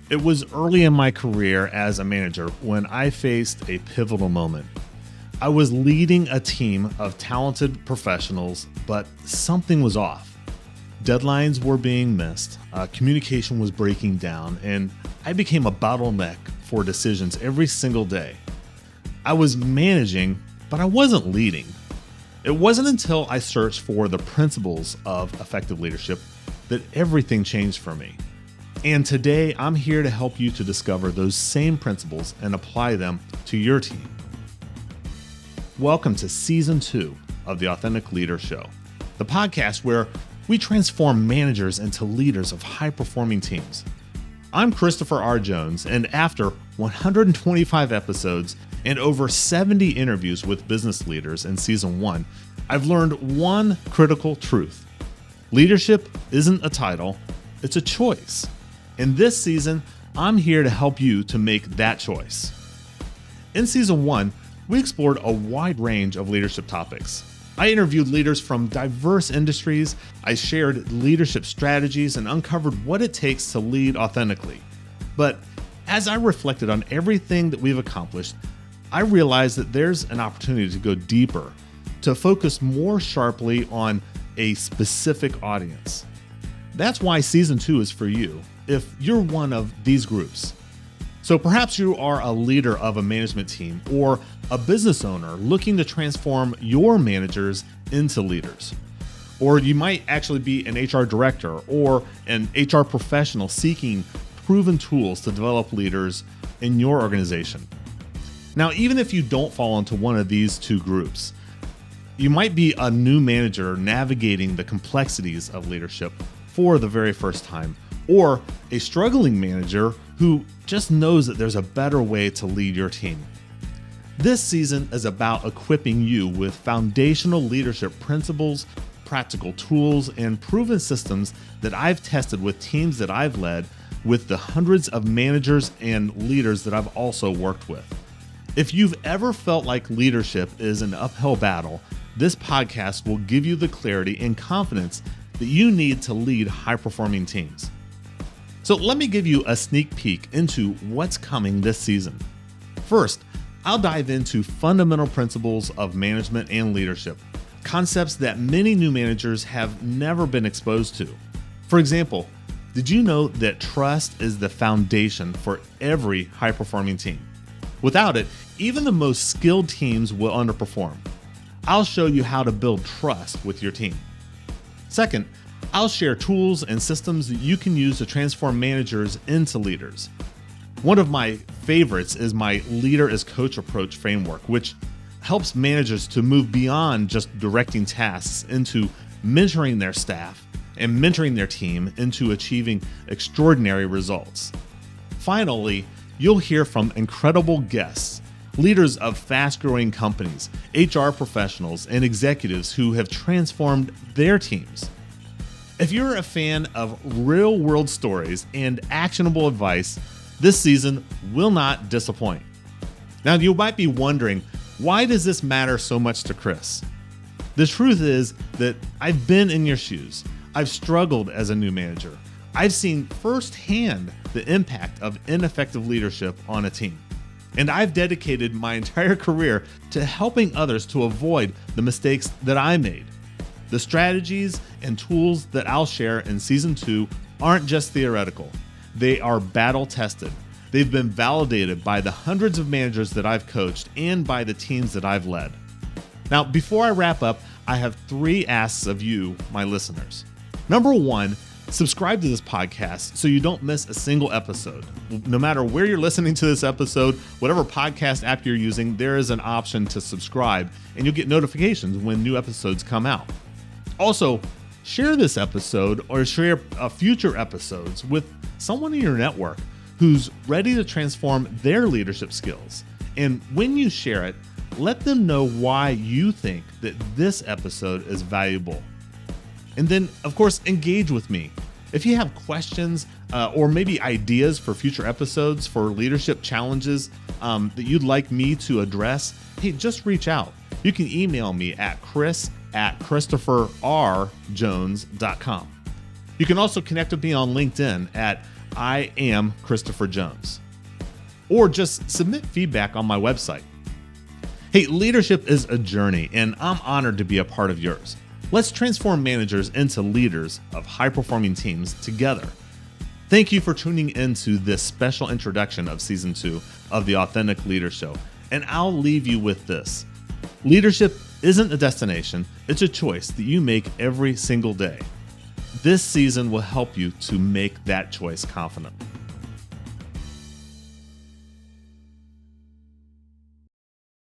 It was early in my career as a manager when I faced a pivotal moment. I was leading a team of talented professionals, but something was off. Deadlines were being missed, communication was breaking down, and I became a bottleneck for decisions every single day. I was managing, but I wasn't leading. It wasn't until I searched for the principles of effective leadership that everything changed for me. And today, I'm here to help you to discover those same principles and apply them to your team. Welcome to Season 2 of the Authentic Leader Show, the podcast where we transform managers into leaders of high-performing teams. I'm Christopher R. Jones, and after 125 episodes and over 70 interviews with business leaders in Season 1, I've learned one critical truth. Leadership isn't a title, it's a choice. In this season, I'm here to help you to make that choice. In Season 1, we explored a wide range of leadership topics. I interviewed leaders from diverse industries, I shared leadership strategies, and uncovered what it takes to lead authentically. But as I reflected on everything that we've accomplished, I realized that there's an opportunity to go deeper, to focus more sharply on a specific audience. That's why Season 2 is for you, if you're one of these groups. So perhaps you are a leader of a management team or a business owner looking to transform your managers into leaders. Or you might actually be an HR director or an HR professional seeking proven tools to develop leaders in your organization. Now, even if you don't fall into one of these two groups, you might be a new manager navigating the complexities of leadership for the very first time, or a struggling manager who just knows that there's a better way to lead your team. This season is about equipping you with foundational leadership principles, practical tools, and proven systems that I've tested with teams that I've led, with the hundreds of managers and leaders that I've also worked with. If you've ever felt like leadership is an uphill battle, this podcast will give you the clarity and confidence that you need to lead high-performing teams. So let me give you a sneak peek into what's coming this season. First, I'll dive into fundamental principles of management and leadership, concepts that many new managers have never been exposed to. For example, did you know that trust is the foundation for every high-performing team? Without it, even the most skilled teams will underperform. I'll show you how to build trust with your team. Second, I'll share tools and systems that you can use to transform managers into leaders. One of my favorites is my Leader as Coach approach framework, which helps managers to move beyond just directing tasks into mentoring their staff and mentoring their team into achieving extraordinary results. Finally, you'll hear from incredible guests, leaders of fast-growing companies, HR professionals, and executives who have transformed their teams. If you're a fan of real-world stories and actionable advice, this season will not disappoint. Now, you might be wondering, why does this matter so much to Chris? The truth is that I've been in your shoes. I've struggled as a new manager. I've seen firsthand the impact of ineffective leadership on a team. And I've dedicated my entire career to helping others to avoid the mistakes that I made. The strategies and tools that I'll share in Season 2 aren't just theoretical. They are battle-tested. They've been validated by the hundreds of managers that I've coached and by the teams that I've led. Now, before I wrap up, I have 3 asks of you, my listeners. Number 1, subscribe to this podcast so you don't miss a single episode. No matter where you're listening to this episode, whatever podcast app you're using, there is an option to subscribe, and you'll get notifications when new episodes come out. Also, share this episode or share future episodes with someone in your network who's ready to transform their leadership skills. And when you share it, let them know why you think that this episode is valuable. And then, of course, engage with me. If you have questions or maybe ideas for future episodes for leadership challenges that you'd like me to address, hey, just reach out. You can email me at chris@christopherrjones.com. You can also connect with me on LinkedIn at I am Christopher Jones. Or just submit feedback on my website. Hey, leadership is a journey, and I'm honored to be a part of yours. Let's transform managers into leaders of high-performing teams together. Thank you for tuning into this special introduction of Season 2 of the Authentic Leader Show. And I'll leave you with this. Leadership isn't a destination, it's a choice that you make every single day. This season will help you to make that choice confidently.